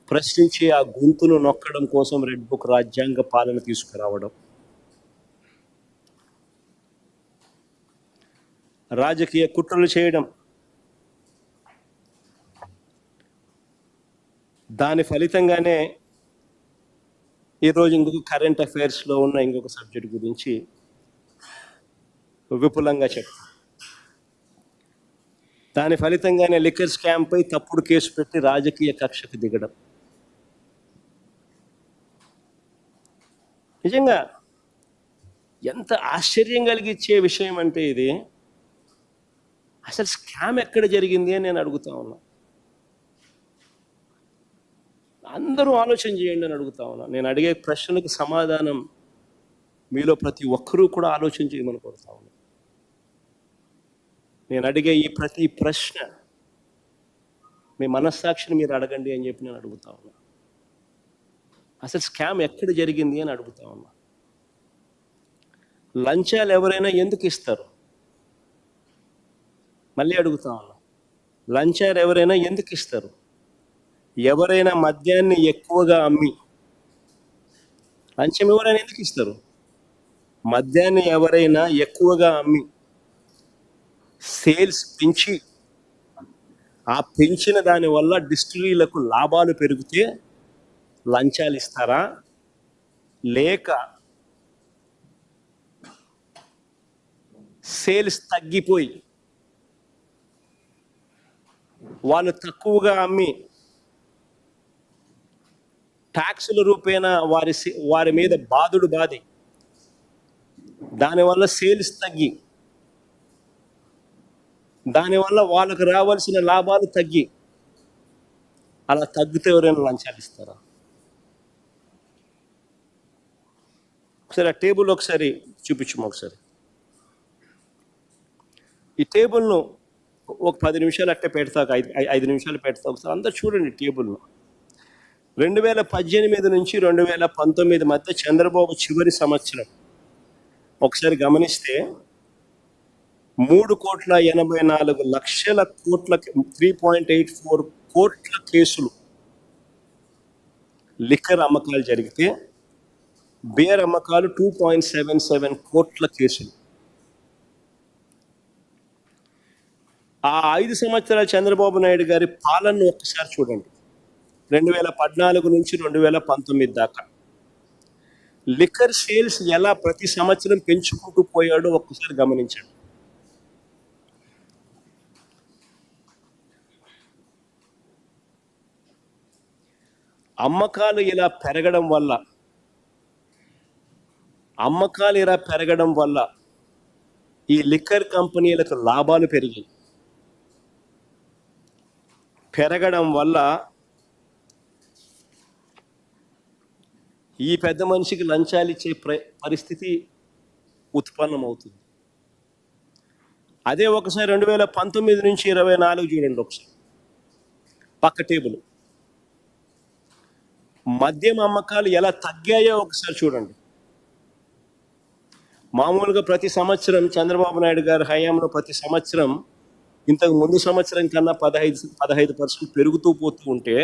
ప్రశ్నించి ఆ గొంతును నొక్కడం కోసం రెడ్ బుక్ రాజ్యాంగ పాలన తీసుకురావడం, రాజకీయ కుట్రలు చేయడం, దాని ఫలితంగానే ఈరోజు ఇంకొక కరెంట్ అఫైర్స్లో ఉన్న ఇంకొక సబ్జెక్ట్ గురించి విపులంగా చెప్తాను. దాని ఫలితంగానే లిక్కర్ స్కామ్పై తప్పుడు కేసు పెట్టి రాజకీయ కక్షకు దిగడం. నిజంగా ఎంత ఆశ్చర్యం కలిగించే విషయం అంటే ఇది. అసలు స్కామ్ ఎక్కడ జరిగింది అని నేను అడుగుతా ఉన్నా. అందరూ ఆలోచన చేయండి అని అడుగుతా ఉన్నా. నేను అడిగే ప్రశ్నలకు సమాధానం మీలో ప్రతి ఒక్కరూ కూడా ఆలోచన చేయమని కోరుతా ఉన్నా. నేను అడిగే ఈ ప్రతి ప్రశ్న మీ మనస్సాక్షిని మీరు అడగండి అని చెప్పి నేను అడుగుతా ఉన్నా. అసలు స్కామ్ ఎక్కడ జరిగింది అని అడుగుతా ఉన్నా. లంచాలు ఎవరైనా ఎందుకు ఇస్తారు? మళ్ళీ అడుగుతా ఉన్నా. లంచాలు ఎవరైనా ఎందుకు ఇస్తారు? ఎవరైనా మద్యాన్ని ఎక్కువగా అమ్మి, లంచం ఎవరైనా ఎందుకు ఇస్తారు? మద్యాన్ని ఎవరైనా ఎక్కువగా అమ్మి సేల్స్ పెంచి, ఆ పెంచిన దానివల్ల డిస్టిలరీలకు లాభాలు పెరిగితే లంచాలు ఇస్తారా? లేక సేల్స్ తగ్గిపోయి వాళ్ళు తక్కువగా అమ్మి ట్యాక్సుల రూపేణా వారి మీద బాధి దానివల్ల సేల్స్ తగ్గి, దానివల్ల వాళ్ళకు రావాల్సిన లాభాలు తగ్గి, అలా తగ్గితే ఎవరైనా లంచాలు ఇస్తారా? ఒకసారి ఆ టేబుల్ ఒకసారి చూపించము. ఒకసారి ఈ టేబుల్ను ఒక 10 నిమిషాలు అట్టే పెడతాక 5 నిమిషాలు పెడతా. ఒకసారి అందరు చూడండి టేబుల్ను. 2018 నుంచి 2019 మధ్య చంద్రబాబు చివరి సంవత్సరం ఒకసారి గమనిస్తే 3,84,00,00,000 కోట్ల 3.84 కోట్ల కేసులు లిక్కర్ అమ్మకాలు జరిగితే బేర్ అమ్మకాలు 2.77 కోట్ల కేసులు. ఆ 5 సంవత్సరాల చంద్రబాబు నాయుడు గారి పాలనను ఒక్కసారి చూడండి. 2014 నుంచి 2019 దాకా లిక్కర్ సేల్స్ ఎలా ప్రతి సంవత్సరం పెంచుకుంటూ పోయాడో ఒక్కసారి గమనించండి. అమ్మకాలు ఇలా పెరగడం వల్ల ఈ లిక్కర్ కంపెనీలకు లాభాలు పెరగడం వల్ల ఈ పెద్ద మనిషికి లంచాలు ఇచ్చే పరిస్థితి ఉత్పన్నమవుతుంది. అదే ఒకసారి 2019 నుంచి 24 చూడండి. ఒకసారి పక్క టేబుల్ మద్యం అమ్మకాలు ఎలా తగ్గాయో ఒకసారి చూడండి. మామూలుగా ప్రతి సంవత్సరం చంద్రబాబు నాయుడు గారి హయాంలో ప్రతి సంవత్సరం ఇంతకు ముందు సంవత్సరం కన్నా 15% పెరుగుతూ పోతూ ఉంటే,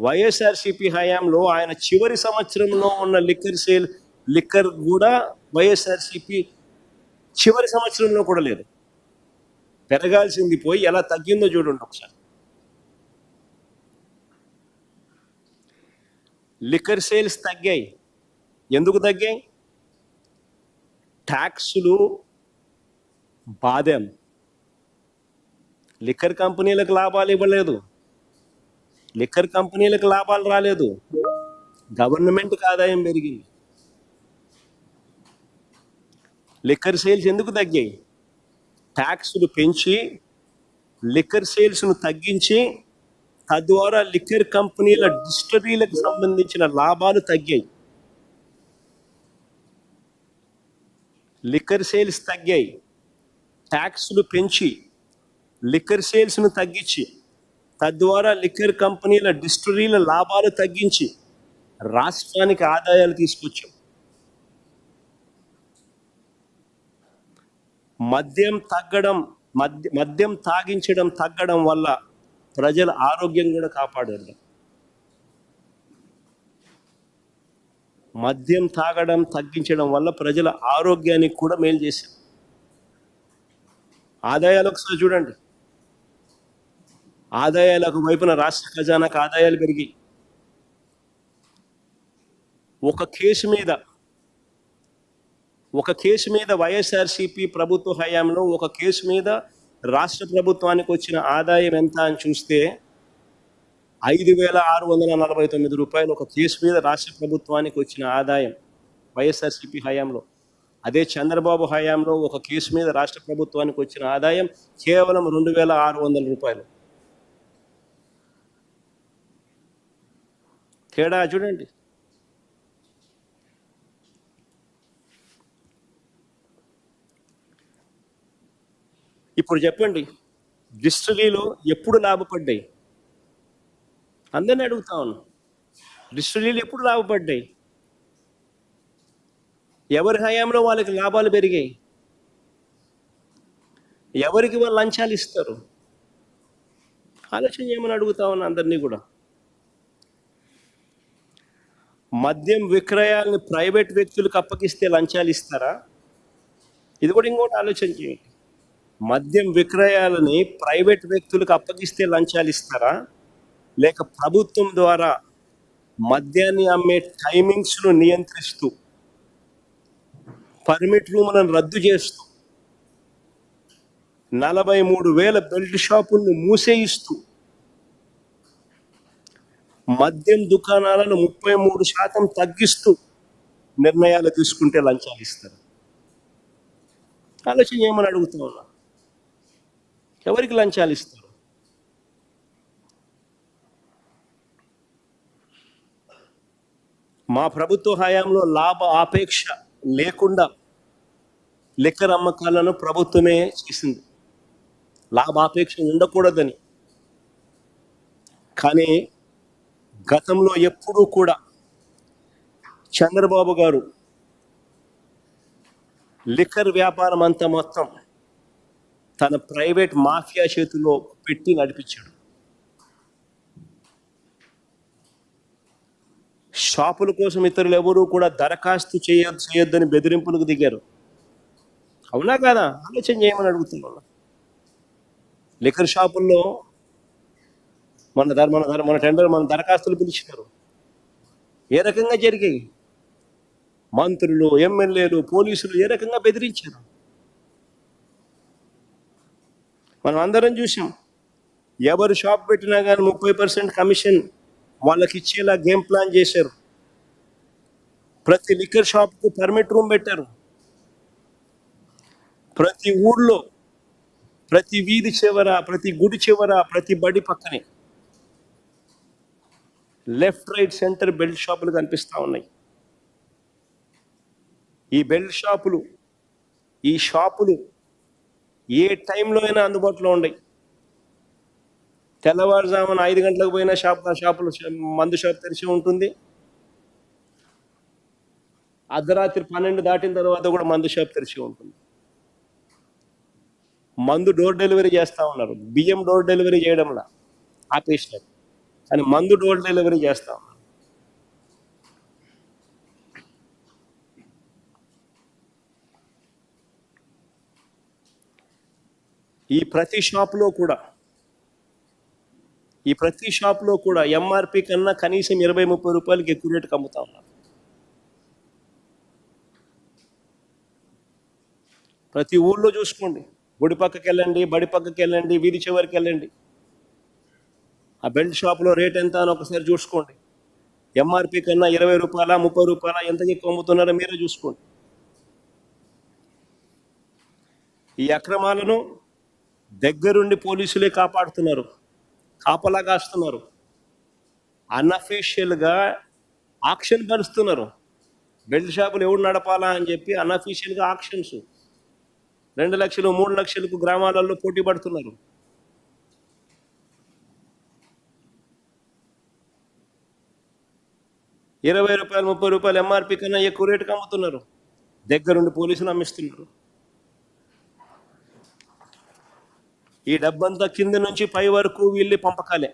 వైఎస్ఆర్సీపీ హయాంలో ఆయన చివరి సంవత్సరంలో ఉన్న లిక్కర్ కూడా వైఎస్ఆర్సీపీ చివరి సంవత్సరంలో కూడా లేదు. పెరగాల్సింది పోయి ఎలా తగ్గిందో చూడండి ఒకసారి. లిక్కర్ సేల్స్ తగ్గాయి. ఎందుకు తగ్గాయి? ట్యాక్సులు బాధం. లిక్కర్ కంపెనీలకు లాభాలు ఇవ్వలేదు, లిక్కర్ కంపెనీలకు లాభాలు రాలేదు, గవర్నమెంట్కి ఆదాయం పెరిగింది. లిక్కర్ సేల్స్ ఎందుకు తగ్గాయి? ట్యాక్సులు పెంచి లిక్కర్ సేల్స్ను తగ్గించి తద్వారా లిక్కర్ కంపెనీల డిస్టిలరీలకు సంబంధించిన లాభాలు తగ్గాయి. లిక్కర్ సేల్స్ తగ్గాయి, ట్యాక్సులు పెంచి లిక్కర్ సేల్స్ను తగ్గించి తద్వారా లిక్కర్ కంపెనీల డిస్టిలరీల లాభాలు తగ్గించి రాష్ట్రానికి ఆదాయాలు తీసుకొచ్చాం. మద్యం తగ్గడం మద్యం తాగించడం తగ్గడం వల్ల ప్రజల ఆరోగ్యం కూడా కాపాడారు. మద్యం తాగడం తగ్గించడం వల్ల ప్రజల ఆరోగ్యానికి కూడా మేలు చేశారు. ఆదాయాలు ఒకసారి చూడండి. ఆదాయాలకు వైపున రాష్ట్ర ఖజానాకు ఆదాయాలు పెరిగి ఒక కేసు మీద వైఎస్ఆర్సీపీ ప్రభుత్వ హయాంలో ఒక కేసు మీద రాష్ట్ర ప్రభుత్వానికి వచ్చిన ఆదాయం ఎంత అని చూస్తే 5,649 రూపాయలు ఒక కేసు మీద రాష్ట్ర ప్రభుత్వానికి వచ్చిన ఆదాయం వైఎస్ఆర్సీపీ హయాంలో. అదే చంద్రబాబు హయాంలో ఒక కేసు మీద రాష్ట్ర ప్రభుత్వానికి వచ్చిన ఆదాయం కేవలం 2,600 రూపాయలు. తేడా చూడండి. ఇప్పుడు చెప్పండి, డిస్టిలరీలో ఎప్పుడు లాభపడ్డాయి? అందరినీ అడుగుతా ఉన్నా, డిస్టిలరీలు ఎప్పుడు లాభపడ్డాయి? ఎవరి హయాంలో వాళ్ళకి లాభాలు పెరిగాయి? ఎవరికి వాళ్ళు లంచాలు ఇస్తారు? ఆలోచన చేయమని అడుగుతా ఉన్నా అందరినీ కూడా. మద్యం విక్రయాలని ప్రైవేట్ వ్యక్తులకు అప్పగిస్తే లంచాలు ఇస్తారా? ఇది కూడా ఇంకోటి ఆలోచన చేయండి. మద్యం విక్రయాలని ప్రైవేట్ వ్యక్తులకు అప్పగిస్తే లంచాలు ఇస్తారా, లేక ప్రభుత్వం ద్వారా మద్యాన్ని అమ్మే టైమింగ్స్ను నియంత్రిస్తూ పర్మిట్ రూములను రద్దు చేస్తూ 43,000 బెల్ట్ షాపులను మూసేయిస్తూ మద్యం దుకాణాలను 33% తగ్గిస్తూ నిర్ణయాలు తీసుకుంటే లంచాలు ఇస్తారు? ఆలోచన చేయమని అడుగుతా ఉన్నా. ఎవరికి లంచాలు ఇస్తారు? మా ప్రభుత్వ హయాంలో లాభ ఆపేక్ష లేకుండా లిక్కర్ అమ్మకాలను ప్రభుత్వమే చేసింది, లాభాపేక్ష ఉండకూడదని. కానీ గతంలో ఎప్పుడూ కూడా చంద్రబాబు గారు లిక్కర్ వ్యాపారం అంతా మొత్తం తన ప్రైవేట్ మాఫియా చేతిలో పెట్టి నడిపించాడు. షాపుల కోసం ఇతరులు ఎవరూ కూడా దరఖాస్తు చేయొద్దని బెదిరింపులకు దిగారు. అవునా కాదా? ఆలోచన చేయమని అడుగుతున్నాను. లిక్కర్ షాపుల్లో మన టెండర్ మన దరఖాస్తులు పిలిచినారు. ఏ రకంగా జరిగాయి? మంత్రులు, ఎమ్మెల్యేలు, పోలీసులు ఏ రకంగా బెదిరించారు? మనం అందరం చూసాం. ఎవరు షాప్ పెట్టినా కానీ 30% కమిషన్ వాళ్ళకి ఇచ్చేలా గేమ్ ప్లాన్ చేశారు. ప్రతి లిక్కర్ షాప్కు పర్మిట్ రూమ్ పెట్టారు. ప్రతి ఊళ్ళో, ప్రతి వీధి చివర, ప్రతి గుడి చివర, ప్రతి బడి పక్కనే లెఫ్ట్, రైట్, సెంటర్ బెల్ట్ షాపులు కనిపిస్తూ ఉన్నాయి. ఈ బెల్ట్ షాపులు, ఈ షాపులు ఏ టైంలో అయినా అందుబాటులో ఉన్నాయి. తెల్లవారుజామున 5 గంటలకు పోయినా షాపులు మందు షాప్ తెరిచి ఉంటుంది. అర్ధరాత్రి 12 దాటిన తర్వాత కూడా మందు షాప్ తెరిచి ఉంటుంది. మందు డోర్ డెలివరీ చేస్తూ ఉన్నారు. బియ్యం డోర్ డెలివరీ చేయడంలా ఆపేసినారు, కానీ మందు డోర్ డెలివరీ చేస్తూ ఉన్నారు. ఈ ప్రతి షాప్లో కూడా ఎంఆర్పి కన్నా కనీసం 20-30 రూపాయలకి ఎక్కువ రేటుకి అమ్ముతా ఉన్నారు. ప్రతి ఊళ్ళో చూసుకోండి. గుడి పక్కకి వెళ్ళండి, బడి పక్కకి వెళ్ళండి, వీధి చివరికి వెళ్ళండి. ఆ బెల్ట్ షాప్లో రేట్ ఎంత అని ఒకసారి చూసుకోండి. ఎంఆర్పి కన్నా 20 రూపాయల, 30 రూపాయల ఎంతకి ఎక్కువ అమ్ముతున్నారో మీరే చూసుకోండి. ఈ అక్రమాలను దగ్గరుండి పోలీసులే కాపాడుతున్నారు, కాపలా కాస్తున్నారు. అన్అఫీషియల్గా ఆక్షన్ పరుస్తున్నారు. బెల్ట్ షాపులు ఎవరు నడపాలా అని చెప్పి అన్అఫీషియల్గా ఆక్షన్స్ 2 లక్షలు 3 లక్షలకు గ్రామాలలో పోటీ పడుతున్నారు. ₹20, ₹30 ఎంఆర్పి కన్నా ఎక్కువ రేటుకి అమ్ముతున్నారు. దగ్గరుండి పోలీసులు అమ్మిస్తున్నారు. ఈ డబ్బంతా కింద నుంచి పై వరకు వీళ్ళే పంపకాలే.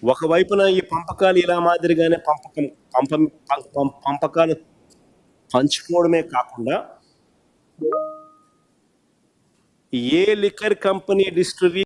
ఒకవైపున ఈ పంపకాలు ఇలా మాదిరిగానే పంపకాలు పంచుకోవడమే కాకుండా ఏ లిక్కర్ కంపెనీ డిస్టిలరీ